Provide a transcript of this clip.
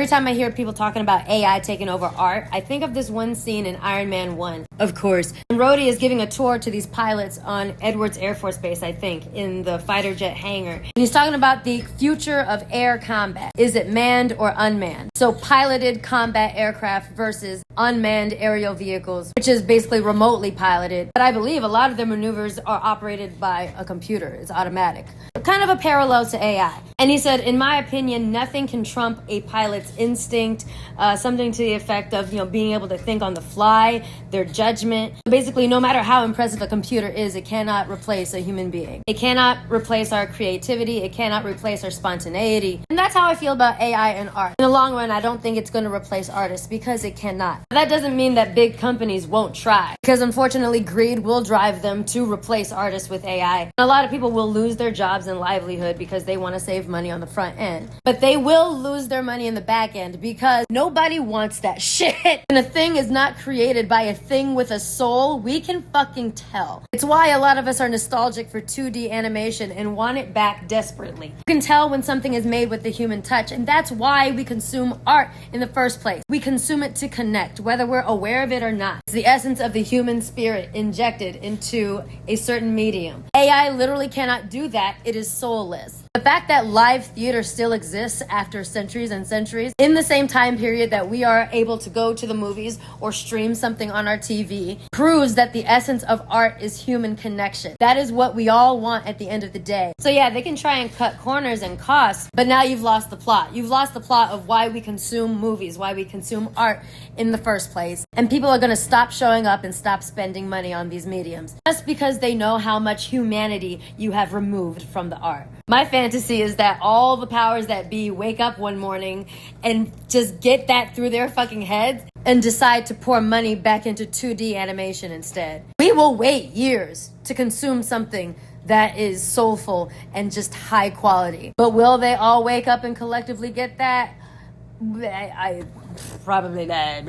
Every time I hear people talking about AI taking over art, I think of this one scene in Iron Man 1, of course. And Rhodey is giving a tour to these pilots on Edwards Air Force Base, I think, in the fighter jet hangar. And he's talking about the future of air combat. Is it manned or unmanned? So piloted combat aircraft versus unmanned aerial vehicles, which is basically remotely piloted. But I believe a lot of their maneuvers are operated by a computer. It's automatic. Kind of a parallel to AI. And he said, in my opinion, nothing can trump a pilot's instinct, something to the effect of, being able to think on the fly, their judgment. Basically, no matter how impressive a computer is, it cannot replace a human being. It cannot replace our creativity. It cannot replace our spontaneity. And that's how I feel about AI and art. In the long run, I don't think it's going to replace artists because it cannot. That doesn't mean that big companies won't try, because unfortunately, greed will drive them to replace artists with AI. And a lot of people will lose their jobs and livelihood because they want to save money on the front end. But they will lose their money in the back end because nobody wants that shit. And a thing is not created by a thing with a soul. We can fucking tell. It's why a lot of us are nostalgic for 2D animation and want it back desperately. You can tell when something is made with the human touch, and that's why we consume art in the first place. We consume it to connect, whether we're aware of it or not. It's the essence of the human spirit injected into a certain medium. AI literally cannot do that. It is soulless. The fact that live theater still exists after centuries and centuries, in the same time period that we are able to go to the movies or stream something on our TV, proves that the essence of art is human connection. That is what we all want at the end of the day. So yeah, they can try and cut corners and costs, but now you've lost the plot. You've lost the plot of why we consume movies, why we consume art in the first place. And people are going to stop showing up and stop spending money on these mediums just because they know how much humanity you have removed from the art. My fantasy is that all the powers that be wake up one morning and just get that through their fucking heads and decide to pour money back into 2D animation instead. We will wait years to consume something that is soulful and just high quality. But will they all wake up and collectively get that? I probably not.